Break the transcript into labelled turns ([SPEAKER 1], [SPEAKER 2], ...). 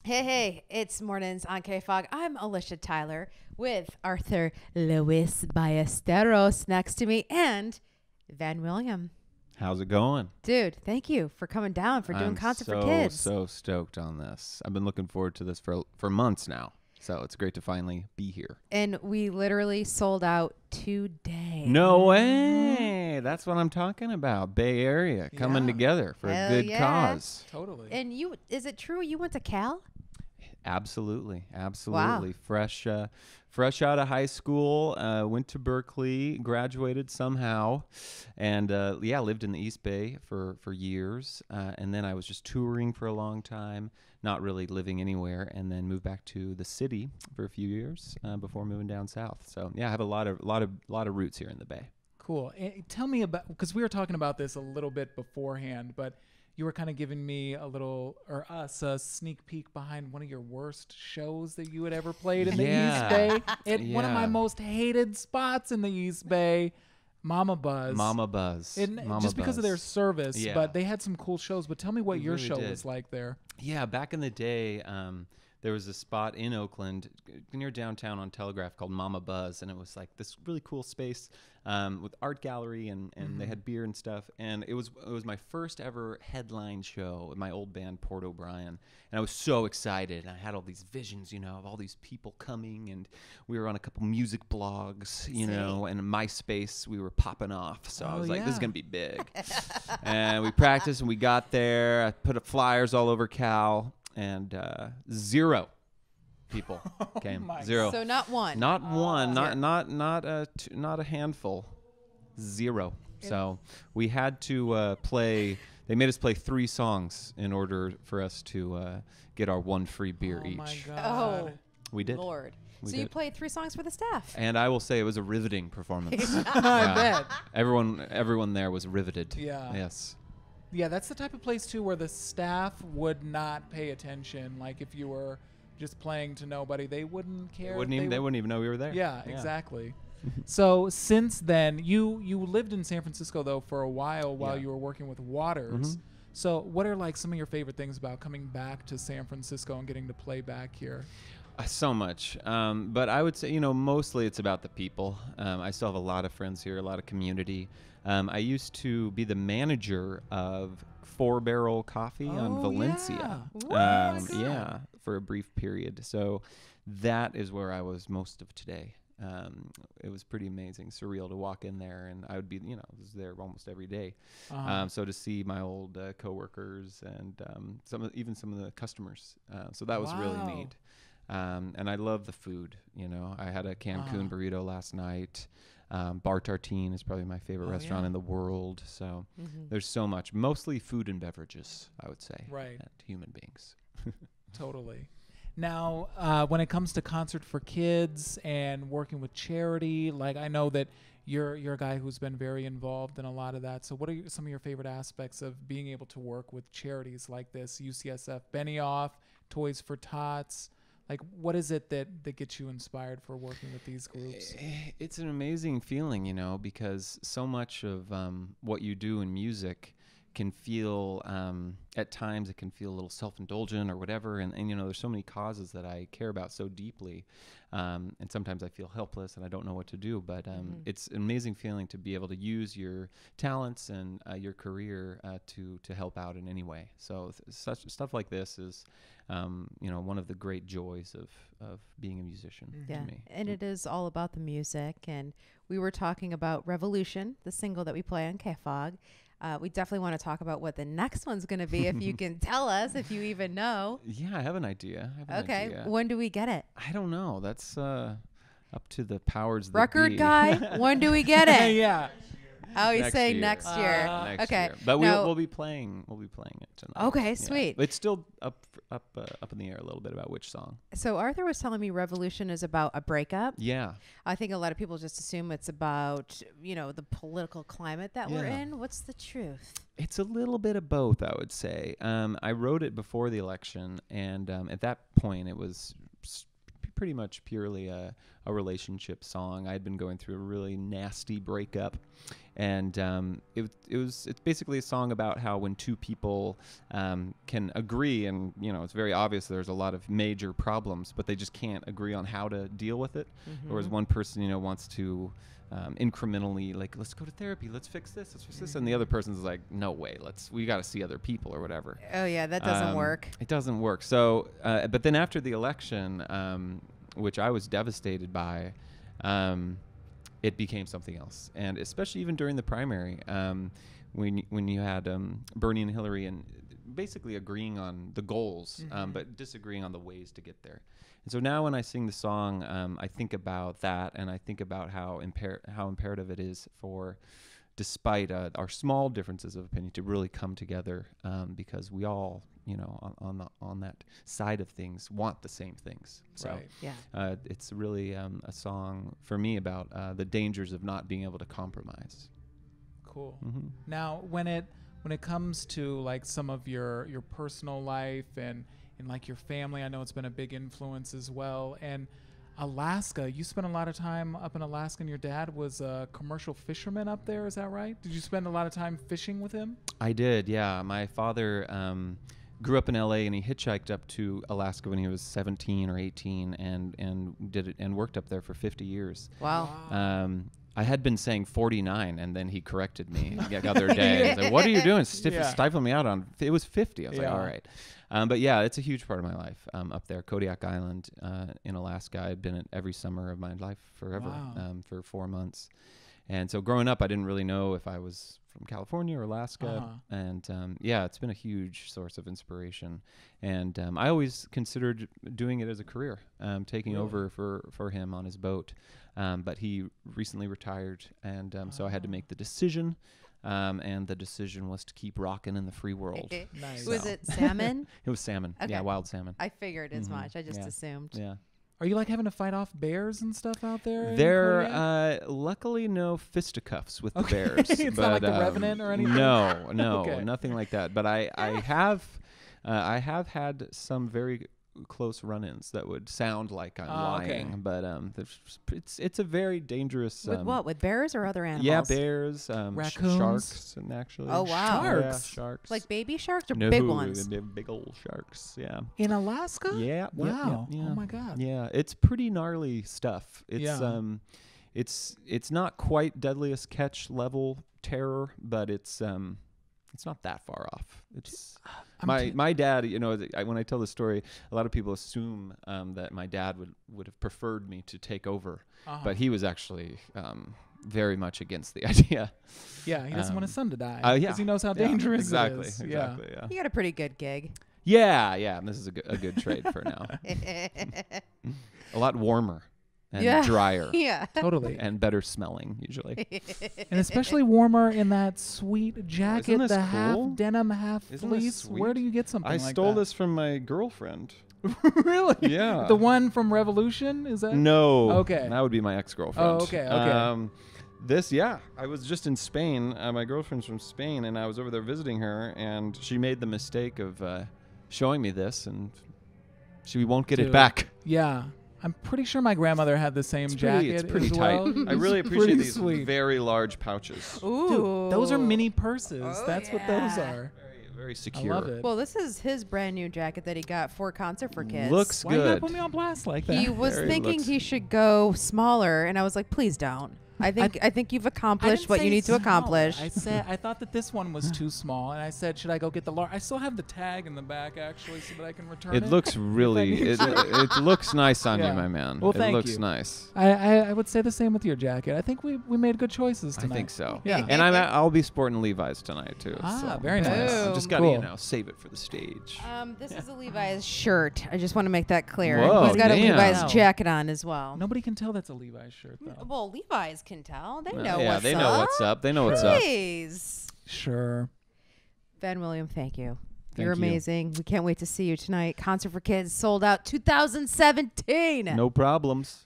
[SPEAKER 1] Hey, it's mornings on KFOG. I'm Alicia Tyler with Arthur Luis Ballesteros next to me and Van William.
[SPEAKER 2] How's it going?
[SPEAKER 1] Dude, thank you for coming down for doing
[SPEAKER 2] I'm
[SPEAKER 1] Concert for
[SPEAKER 2] so
[SPEAKER 1] Kids.
[SPEAKER 2] so stoked on this. I've been looking forward to this for months now. So it's great to finally be here.
[SPEAKER 1] And we literally sold out today.
[SPEAKER 2] No way. That's what I'm talking about. Bay Area coming
[SPEAKER 3] Yeah.
[SPEAKER 2] together for
[SPEAKER 1] Hell
[SPEAKER 2] a good
[SPEAKER 1] yeah.
[SPEAKER 2] cause.
[SPEAKER 3] Totally.
[SPEAKER 1] And is it true you went to Cal?
[SPEAKER 2] Absolutely.
[SPEAKER 1] Wow.
[SPEAKER 2] Fresh out of high school, went to Berkeley, graduated somehow, and lived in the East Bay for years. And then I was just touring for a long time, not really living anywhere, and then moved back to the city for a few years before moving down south. So yeah, I have a lot of roots here in the Bay.
[SPEAKER 3] Cool. Tell me about, because we were talking about this a little bit beforehand, but you were kind of giving me us a sneak peek behind one of your worst shows that you had ever played in the East Bay. One of my most hated spots in the East Bay, Mama Buzz. Just because of their service,
[SPEAKER 2] Yeah.
[SPEAKER 3] but they had some cool shows. But tell me what
[SPEAKER 2] They
[SPEAKER 3] your
[SPEAKER 2] really
[SPEAKER 3] show
[SPEAKER 2] did.
[SPEAKER 3] was like there.
[SPEAKER 2] Yeah, back in the day, there was a spot in Oakland near downtown on Telegraph called Mama Buzz, and it was like this really cool space with art gallery, and they had beer and stuff. And it was my first ever headline show with my old band Port O'Brien, and I was so excited. And I had all these visions, of all these people coming, and we were on a couple music blogs, and in MySpace we were popping off. So I was like, this is gonna be big. And we practiced, and we got there. I put up flyers all over Cal. And 0 people came.
[SPEAKER 3] my
[SPEAKER 2] 0.
[SPEAKER 1] So not one.
[SPEAKER 2] Not one. Not a handful. 0. So we had to play. They made us play 3 songs in order for us to get our 1 free beer each.
[SPEAKER 3] My God.
[SPEAKER 1] Oh,
[SPEAKER 2] We did.
[SPEAKER 1] Lord.
[SPEAKER 2] We
[SPEAKER 1] So you
[SPEAKER 2] did.
[SPEAKER 1] played 3 songs for the staff.
[SPEAKER 2] And I will say it was a riveting performance.
[SPEAKER 3] I bet.
[SPEAKER 2] Everyone there was riveted.
[SPEAKER 3] Yeah.
[SPEAKER 2] Yes.
[SPEAKER 3] Yeah, that's the type of place too where the staff would not pay attention. Like if you were just playing to nobody, they wouldn't care.
[SPEAKER 2] They wouldn't even know we were there.
[SPEAKER 3] Yeah, exactly. So since then, you lived in San Francisco though for a while
[SPEAKER 2] Yeah.
[SPEAKER 3] you were working with Waters.
[SPEAKER 2] Mhm.
[SPEAKER 3] So what are like some of your favorite things about coming back to San Francisco and getting to play back here?
[SPEAKER 2] So much. But I would say, mostly it's about the people. I still have a lot of friends here, a lot of community. I used to be the manager of 4 Barrel Coffee on
[SPEAKER 3] Oh,
[SPEAKER 2] Valencia.
[SPEAKER 3] yeah.
[SPEAKER 2] Yeah, for a brief period. So that is where I was most of today. It was pretty amazing, surreal to walk in there, and I would be, I was there almost every day.
[SPEAKER 3] Uh-huh.
[SPEAKER 2] So to see my old coworkers and some of the customers. So that was really
[SPEAKER 3] Wow.
[SPEAKER 2] neat. And I love the food. I had a Cancun burrito last night. Bar Tartine is probably my favorite restaurant
[SPEAKER 3] yeah.
[SPEAKER 2] in the world. So there's so much, mostly food and beverages, I would say.
[SPEAKER 3] Right.
[SPEAKER 2] And human beings.
[SPEAKER 3] Totally. Now, when it comes to Concert for Kids and working with charity, like I know that you're a guy who's been very involved in a lot of that. So what are some of your favorite aspects of being able to work with charities like this, UCSF Benioff, Toys for Tots? Like, what is it that gets you inspired for working with these groups?
[SPEAKER 2] It's an amazing feeling, because so much of what you do in music can feel, at times it can feel a little self-indulgent or whatever. And there's so many causes that I care about so deeply. And sometimes I feel helpless and I don't know what to do. But it's an amazing feeling to be able to use your talents and your career to help out in any way. So such stuff like this is, one of the great joys of being a musician
[SPEAKER 1] Yeah,
[SPEAKER 2] to me.
[SPEAKER 1] and it is all about the music. And we were talking about Revolution, the single that we play on KFOG. We definitely want to talk about what the next one's going to be, if you can tell us, if you even know.
[SPEAKER 2] Yeah, I have an idea.
[SPEAKER 1] Okay, when do we get it?
[SPEAKER 2] I don't know. That's up to the powers that
[SPEAKER 1] Record
[SPEAKER 2] be.
[SPEAKER 1] guy, when do we get it?
[SPEAKER 3] Yeah.
[SPEAKER 1] Oh, he's
[SPEAKER 2] Next
[SPEAKER 1] saying
[SPEAKER 2] year.
[SPEAKER 1] next year.
[SPEAKER 2] Next
[SPEAKER 1] Okay,
[SPEAKER 2] year. But
[SPEAKER 1] now-
[SPEAKER 2] we'll be playing it tonight.
[SPEAKER 1] Okay,
[SPEAKER 2] Yeah.
[SPEAKER 1] sweet.
[SPEAKER 2] It's still up in the air a little bit about which song.
[SPEAKER 1] So Arthur was telling me Revolution is about a breakup.
[SPEAKER 2] Yeah.
[SPEAKER 1] I think a lot of people just assume it's about, the political climate that we're
[SPEAKER 2] Yeah.
[SPEAKER 1] in. What's the truth?
[SPEAKER 2] It's a little bit of both, I would say. I wrote it before the election, and at that point it was pretty much purely a relationship song. I'd been going through a really nasty breakup, And it's basically a song about how when two people can agree, and it's very obvious there's a lot of major problems, but they just can't agree on how to deal with it. Whereas one person wants to incrementally, like, let's go to therapy, let's fix this, and the other person's like, no way, we got to see other people or whatever.
[SPEAKER 1] Oh yeah, that doesn't work.
[SPEAKER 2] It doesn't work. So but then after the election, which I was devastated by, it became something else. And especially even during the primary, when you had Bernie and Hillary and basically agreeing on the goals, but disagreeing on the ways to get there. And so now when I sing the song, I think about that, and I think about how imperative it is for, despite our small differences of opinion, to really come together, because we all, on that side of things, want the same things. So
[SPEAKER 3] Right.
[SPEAKER 1] Yeah.
[SPEAKER 2] it's really a song for me about the dangers of not being able to compromise.
[SPEAKER 3] Cool.
[SPEAKER 2] Mm-hmm.
[SPEAKER 3] Now, when it comes to like some of your personal life and like your family, I know it's been a big influence as well. And Alaska, you spent a lot of time up in Alaska, and your dad was a commercial fisherman up there. Is that right? Did you spend a lot of time fishing with him?
[SPEAKER 2] I did, yeah. My father grew up in LA, and he hitchhiked up to Alaska when he was 17 or 18 and did it and worked up there for 50 years.
[SPEAKER 1] Wow.
[SPEAKER 2] I had been saying 49, and then he corrected me the other day. He's like, what are you doing? Stifling me out on. It was 50. I was like, all right. But yeah, it's a huge part of my life up there. Kodiak Island in Alaska. I've been every summer of my life forever.
[SPEAKER 3] Wow.
[SPEAKER 2] For 4 months. And so growing up, I didn't really know if I was from California or Alaska. And yeah, it's been a huge source of inspiration. And I always considered doing it as a career, taking over for him on his boat. But he recently retired, and so I had to make the decision. And the decision was to keep rocking in the free world.
[SPEAKER 3] Nice.
[SPEAKER 1] Was it salmon?
[SPEAKER 2] It was salmon.
[SPEAKER 1] Okay.
[SPEAKER 2] Yeah, wild salmon.
[SPEAKER 1] I figured as much. I just assumed.
[SPEAKER 2] Yeah.
[SPEAKER 3] Are you like having to fight off bears and stuff out there?
[SPEAKER 2] There, luckily, no fisticuffs with the bears.
[SPEAKER 3] It's not like the Revenant or anything?
[SPEAKER 2] No,
[SPEAKER 3] Okay.
[SPEAKER 2] nothing like that. But I have had some very close run-ins that would sound like I'm lying.
[SPEAKER 3] Okay.
[SPEAKER 2] But it's a very dangerous.
[SPEAKER 1] With what? With bears or other animals?
[SPEAKER 2] Yeah, bears,
[SPEAKER 3] Raccoons?
[SPEAKER 2] sharks, and actually.
[SPEAKER 1] Oh, wow.
[SPEAKER 3] Sharks?
[SPEAKER 2] Yeah, sharks.
[SPEAKER 1] Like baby sharks or
[SPEAKER 2] No,
[SPEAKER 1] big ones?
[SPEAKER 2] they're big old sharks. Yeah.
[SPEAKER 3] In Alaska?
[SPEAKER 2] Yeah.
[SPEAKER 3] Wow.
[SPEAKER 2] Yeah.
[SPEAKER 3] Oh my God.
[SPEAKER 2] Yeah, it's pretty gnarly stuff. It's
[SPEAKER 3] Yeah.
[SPEAKER 2] It's not quite Deadliest Catch level terror, but it's not that far off. It's my dad. When I tell the story, a lot of people assume that my dad would have preferred me to take over, but he was actually very much against the idea.
[SPEAKER 3] Yeah, he doesn't want his son to die.
[SPEAKER 2] Yeah,
[SPEAKER 3] because he knows how dangerous
[SPEAKER 2] exactly,
[SPEAKER 3] it is.
[SPEAKER 2] Exactly. Yeah.
[SPEAKER 1] You got a pretty good gig.
[SPEAKER 2] Yeah. And this is a good trade for now. A lot warmer and drier.
[SPEAKER 1] Yeah.
[SPEAKER 3] Totally.
[SPEAKER 2] And better smelling usually.
[SPEAKER 3] And especially warmer in that sweet jacket,
[SPEAKER 2] this
[SPEAKER 3] the half
[SPEAKER 2] cool?
[SPEAKER 3] denim, half
[SPEAKER 2] Isn't this
[SPEAKER 3] fleece.
[SPEAKER 2] sweet?
[SPEAKER 3] Where do you get something
[SPEAKER 2] I
[SPEAKER 3] like that?
[SPEAKER 2] stole this from my girlfriend.
[SPEAKER 3] Really?
[SPEAKER 2] Yeah.
[SPEAKER 3] The one from Revolution? Is that?
[SPEAKER 2] No.
[SPEAKER 3] Okay.
[SPEAKER 2] That would be my ex-girlfriend.
[SPEAKER 3] Oh, okay.
[SPEAKER 2] I was just in Spain. My girlfriend's from Spain, and I was over there visiting her, and she made the mistake of showing me this, and she won't get it
[SPEAKER 3] Dude.
[SPEAKER 2] back.
[SPEAKER 3] Yeah. I'm pretty sure my grandmother had the same jacket.
[SPEAKER 2] It's pretty
[SPEAKER 3] as
[SPEAKER 2] tight.
[SPEAKER 3] well.
[SPEAKER 2] I really
[SPEAKER 3] It's
[SPEAKER 2] appreciate
[SPEAKER 3] pretty
[SPEAKER 2] these
[SPEAKER 3] sweet.
[SPEAKER 2] very large pouches.
[SPEAKER 1] Ooh.
[SPEAKER 3] Dude, those are mini purses.
[SPEAKER 1] Oh,
[SPEAKER 3] That's what those
[SPEAKER 1] yeah.
[SPEAKER 3] are.
[SPEAKER 2] Very, very secure.
[SPEAKER 3] I love it.
[SPEAKER 1] Well, this is his brand new jacket that he got for Concert for Kids.
[SPEAKER 2] Looks
[SPEAKER 3] Why you gotta
[SPEAKER 2] good.
[SPEAKER 3] put me on blast like that?
[SPEAKER 1] He was
[SPEAKER 2] Very
[SPEAKER 1] thinking
[SPEAKER 2] looks-
[SPEAKER 1] he should go smaller, and I was like, please don't. I think you've
[SPEAKER 3] I
[SPEAKER 1] accomplished
[SPEAKER 3] didn't
[SPEAKER 1] what you
[SPEAKER 3] say
[SPEAKER 1] need to
[SPEAKER 3] small.
[SPEAKER 1] accomplish.
[SPEAKER 3] I thought that this one was too small, and I said, should I go get the large? I still have the tag in the back actually, so that I can return it.
[SPEAKER 2] It looks really. It looks nice on
[SPEAKER 3] Yeah.
[SPEAKER 2] you, my man.
[SPEAKER 3] Well,
[SPEAKER 2] it
[SPEAKER 3] thank
[SPEAKER 2] looks
[SPEAKER 3] you.
[SPEAKER 2] nice.
[SPEAKER 3] I would say the same with your jacket. I think we made good choices tonight.
[SPEAKER 2] I think so.
[SPEAKER 3] Yeah.
[SPEAKER 2] And I'll be sporting Levi's tonight too.
[SPEAKER 3] Ah,
[SPEAKER 2] so.
[SPEAKER 3] very nice.
[SPEAKER 1] Oh.
[SPEAKER 2] Just gotta
[SPEAKER 3] Cool.
[SPEAKER 2] save it for the stage.
[SPEAKER 1] This is a Levi's shirt. I just want to make that clear.
[SPEAKER 2] Whoa,
[SPEAKER 1] He's got a
[SPEAKER 2] damn.
[SPEAKER 1] Levi's
[SPEAKER 3] Wow.
[SPEAKER 1] jacket on as well.
[SPEAKER 3] Nobody can tell that's a Levi's shirt though.
[SPEAKER 1] Well, Levi's can tell. They
[SPEAKER 2] Well,
[SPEAKER 1] know
[SPEAKER 2] yeah,
[SPEAKER 1] what's
[SPEAKER 2] they
[SPEAKER 1] up.
[SPEAKER 2] know what's up. They know what's up.
[SPEAKER 1] Please.
[SPEAKER 3] Sure.
[SPEAKER 1] Ben William, thank you.
[SPEAKER 2] Thank
[SPEAKER 1] You're
[SPEAKER 2] you.
[SPEAKER 1] amazing. We can't wait to see you tonight. Concert for Kids sold out 2017.
[SPEAKER 2] No problems.